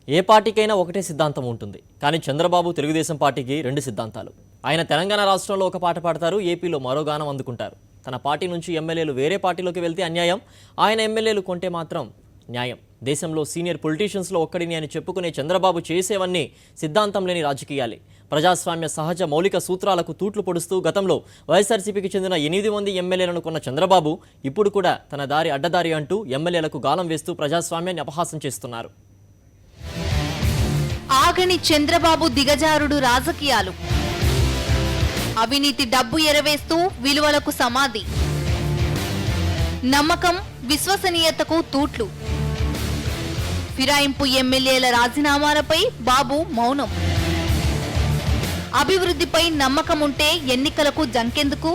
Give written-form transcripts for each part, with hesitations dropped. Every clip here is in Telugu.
ఏ పార్టీకైనా ఒకటే సిద్ధాంతం ఉంటుంది. కానీ చంద్రబాబు తెలుగుదేశం పార్టీకి రెండు సిద్ధాంతాలు. ఆయన తెలంగాణ రాష్ట్రంలో ఒక పాట పాడతారు, ఏపీలో మరో గానం అందుకుంటారు. తన పార్టీ నుంచి ఎమ్మెల్యేలు వేరే పార్టీలోకి వెళ్తే అన్యాయం, ఆయన ఎమ్మెల్యేలు కొంటే మాత్రం న్యాయం. దేశంలో సీనియర్ పొలిటీషియన్స్లో ఒక్కడిని అని చెప్పుకునే చంద్రబాబు చేసేవన్నీ సిద్ధాంతం లేని రాజకీయాలే. ప్రజాస్వామ్య సహజ మౌలిక సూత్రాలకు తూట్లు పొడుస్తూ గతంలో వైఎస్ఆర్సీపీకి చెందిన 8 మంది ఎమ్మెల్యేలను కొన్న చంద్రబాబు ఇప్పుడు కూడా తన దారి అడ్డదారి అంటూ ఎమ్మెల్యేలకు గాలం వేస్తూ ప్రజాస్వామ్యాన్ని అపహాసం చేస్తున్నారు. ఆగని చంద్రబాబు దిగజారుడు రాజకీయాలు, అవినీతి డబ్బు ఎరవేస్తూ విలువలకు సమాధి, నమ్మకం విశ్వసనీయతకు తూట్లు, ఫిరాయింపు ఎమ్మెల్యేల రాజీనామాలపై బాబు మౌనం, అభివృద్ధిపై నమ్మకం ఉంటే ఎన్నికలకు జంకెందుకు,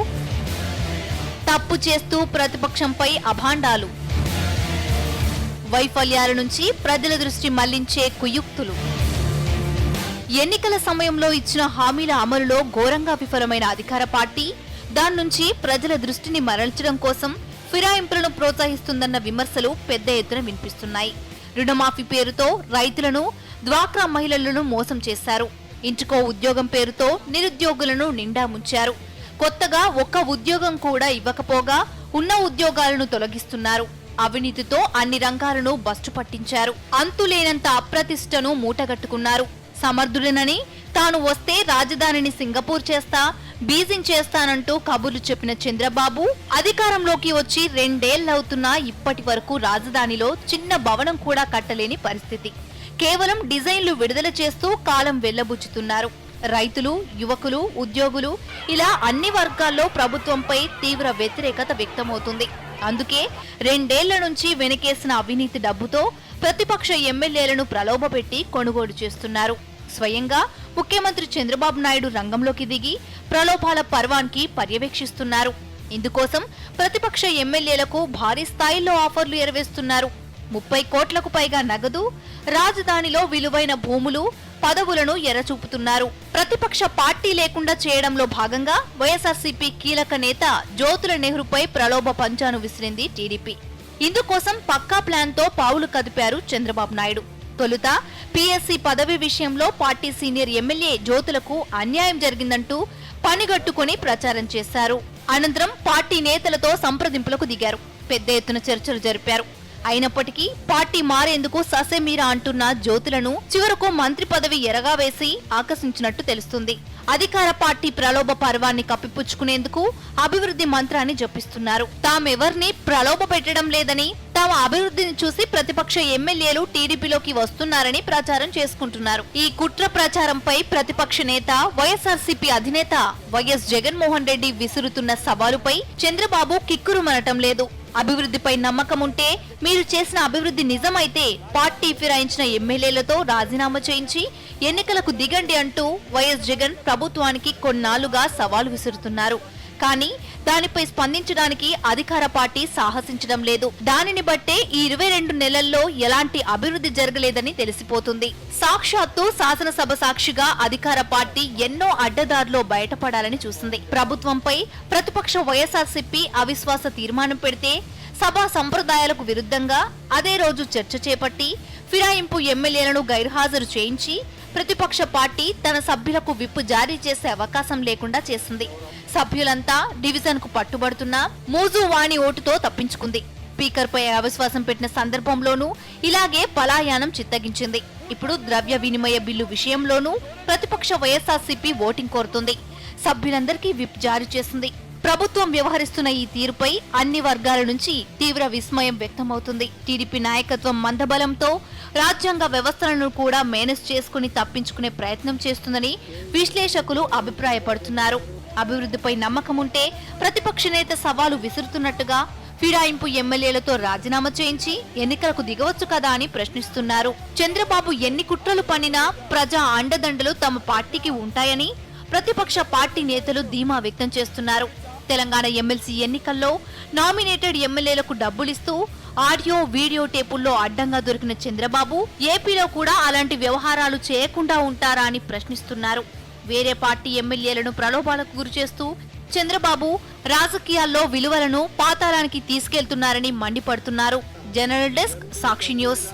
తప్పు చేస్తూ ప్రతిపక్షంపై అభాండాలు, వైఫల్యాల నుంచి ప్రజల దృష్టి మళ్లించే కుయుక్తులు, ఎన్నికల సమయంలో ఇచ్చిన హామీల అమలులో ఘోరంగా విఫలమైన అధికార పార్టీ దాని నుంచి ప్రజల దృష్టిని మరల్చడం కోసం ఫిరాయింపులను ప్రోత్సహిస్తుందన్న విమర్శలు పెద్ద ఎత్తున వినిపిస్తున్నాయి. రుణమాఫీ పేరుతో రైతులను, డ్వాక్రా మహిళలను మోసం చేశారు. ఇంటికో ఉద్యోగం పేరుతో నిరుద్యోగులను నిండా ముంచారు. కొత్తగా ఒక్క ఉద్యోగం కూడా ఇవ్వకపోగా ఉన్న ఉద్యోగాలను తొలగిస్తున్నారు. అవినీతితో అన్ని రంగాలను బస్టు పట్టించారు. అంతులేనంత అప్రతిష్టను మూటగట్టుకున్నారు. సమర్థుడనని తాను వస్తే రాజధానిని సింగపూర్ చేస్తా, బీజింగ్ చేస్తానంటూ కబుర్లు చెప్పిన చంద్రబాబు అధికారంలోకి వచ్చి 2 ఏళ్లవుతున్నా ఇప్పటి వరకు రాజధానిలో చిన్న భవనం కూడా కట్టలేని పరిస్థితి. కేవలం డిజైన్లు విడుదల చేస్తూ కాలం వెళ్లబుచ్చుతున్నారు. రైతులు, యువకులు, ఉద్యోగులు ఇలా అన్ని వర్గాల్లో ప్రభుత్వంపై తీవ్ర వ్యతిరేకత వ్యక్తమవుతుంది. అందుకే 2 ఏళ్ల నుంచి వెనకేసిన అవినీతి డబ్బుతో ప్రతిపక్ష ఎమ్మెల్యేలను ప్రలోభపెట్టి కొనుగోలు చేస్తున్నారు. స్వయంగా ముఖ్యమంత్రి చంద్రబాబు నాయుడు రంగంలోకి దిగి ప్రలోభాల పర్వానికి పర్యవేక్షిస్తున్నారు. ఇందుకోసం ప్రతిపక్ష ఎమ్మెల్యేలకు భారీ స్థాయిలో ఆఫర్లు ఎరవేస్తున్నారు. 30 కోట్లకు పైగా నగదు, రాజధానిలో విలువైన భూములు, పదవులను ఎరచూపుతున్నారు. ప్రతిపక్ష పార్టీ లేకుండా చేయడంలో భాగంగా వైఎస్ఆర్సీపీ కీలక నేత జ్యోతుల నెహ్రూపై ప్రలోభ పంచాను విసిరింది టీడీపీ. ఇందుకోసం పక్కా ప్లాన్ తో పావులు కదిపారు చంద్రబాబు నాయుడు. తొలుత పీఎస్సీ పదవి విషయంలో పార్టీ సీనియర్ ఎమ్మెల్యే జ్యోతులకు అన్యాయం జరిగిందంటూ పనిగట్టుకుని ప్రచారం చేశారు. అనంతరం పార్టీ నేతలతో సంప్రదింపులకు దిగారు. పెద్ద ఎత్తున చర్చలు జరిపారు. అయినప్పటికీ పార్టీ మారేందుకు ససేమీరా అంటున్న జ్యోతులను చివరకు మంత్రి పదవి ఎరగా వేసి ఆకర్షించినట్టు తెలుస్తుంది. అధికార పార్టీ ప్రలోభ పర్వాన్ని కప్పిపుచ్చుకునేందుకు అభివృద్ధి మంత్రాన్ని జపిస్తున్నారు. తామెవర్ని ప్రలోభ పెట్టడం లేదని, తమ అభివృద్ధిని చూసి ప్రతిపక్ష ఎమ్మెల్యేలు టీడీపీలోకి వస్తున్నారని ప్రచారం చేసుకుంటున్నారు. ఈ కుట్ర ప్రచారంపై ప్రతిపక్ష నేత వైఎస్ఆర్సీపీ అధినేత వైఎస్ జగన్మోహన్ రెడ్డి విసురుతున్న సవాలుపై చంద్రబాబు కిక్కురుమనటం లేదు. అభివృద్ధిపై నమ్మకం ఉంటే, మీరు చేసిన అభివృద్ధి నిజమైతే పార్టీ ఫిరాయించిన ఎమ్మెల్యేలతో రాజీనామా చేయించి ఎన్నికలకు దిగండి అంటూ వైఎస్ జగన్ ప్రభుత్వానికి కొన్నాళ్లుగా సవాలు విసురుతున్నారు. కానీ దానిపై స్పందించడానికి అధికార పార్టీ సాహసించడం లేదు. దానిని బట్టే ఈ 22 నెలల్లో ఎలాంటి అభివృద్ధి జరగలేదని తెలిసిపోతుంది. సాక్షాత్తు శాసనసభ సాక్షిగా అధికార పార్టీ ఎన్నో అడ్డదారులో బయటపడాలని చూసింది. ప్రభుత్వంపై ప్రతిపక్ష వైఎస్ఆర్సీపీ అవిశ్వాస తీర్మానం పెడితే సభా సంప్రదాయాలకు విరుద్ధంగా అదే రోజు చర్చ చేపట్టి ఫిరాయింపు ఎమ్మెల్యేలను గైర్హాజరు చేయించి ప్రతిపక్ష పార్టీ తన సభ్యులకు విప్పు జారీ చేసే అవకాశం లేకుండా చేసింది. సభ్యులంతా డివిజన్ కు పట్టుబడుతున్నా మూజు వాణి ఓటుతో తప్పించుకుంది. స్పీకర్ పై అవిశ్వాసం పెట్టిన సందర్భంలోనూ ఇలాగే పలాయానం చిత్తగించింది. ఇప్పుడు ద్రవ్య వినిమయ బిల్లు విషయంలోనూ ప్రతిపక్ష వైఎస్ఆర్సీపీ ఓటింగ్ కోరుతుంది. సభ్యులందరికీ విప్ జారీ చేసింది. ప్రభుత్వం వ్యవహరిస్తున్న ఈ తీరుపై అన్ని వర్గాల నుంచి తీవ్ర విస్మయం వ్యక్తమవుతుంది. టీడీపీ నాయకత్వం మందబలంతో రాజ్యాంగ వ్యవస్థలను కూడా మేనేజ్ చేసుకుని తప్పించుకునే ప్రయత్నం చేస్తుందని విశ్లేషకులు అభిప్రాయపడుతున్నారు. అభివృద్ధిపై నమ్మకం ఉంటే ప్రతిపక్ష నేత సవాలు విసురుతున్నట్టుగా ఫిరాయింపు ఎమ్మెల్యేలతో రాజీనామా చేయించి ఎన్నికలకు దిగవచ్చు కదా అని ప్రశ్నిస్తున్నారు. చంద్రబాబు ఎన్ని కుట్రలు పన్నినా ప్రజా అండదండలు తమ పార్టీకి ఉంటాయని ప్రతిపక్ష పార్టీ నేతలు ధీమా వ్యక్తం చేస్తున్నారు. తెలంగాణ ఎమ్మెల్సీ ఎన్నికల్లో నామినేటెడ్ ఎమ్మెల్యేలకు డబ్బులిస్తూ ఆడియో, వీడియో టేపుల్లో అడ్డంగా దొరికిన చంద్రబాబు ఏపీలో కూడా అలాంటి వ్యవహారాలు చేయకుండా ఉంటారా అని ప్రశ్నిస్తున్నారు. వేరే పార్టీ ఎమ్మెల్యేలను ప్రలోభాలకు గురిచేస్తూ చంద్రబాబు రాజకీయాల్లో విలువలను పాతాళానికి తీసుకెళ్తున్నారని మండిపడుతున్నారు. జనరల్ డెస్క్, సాక్షి న్యూస్.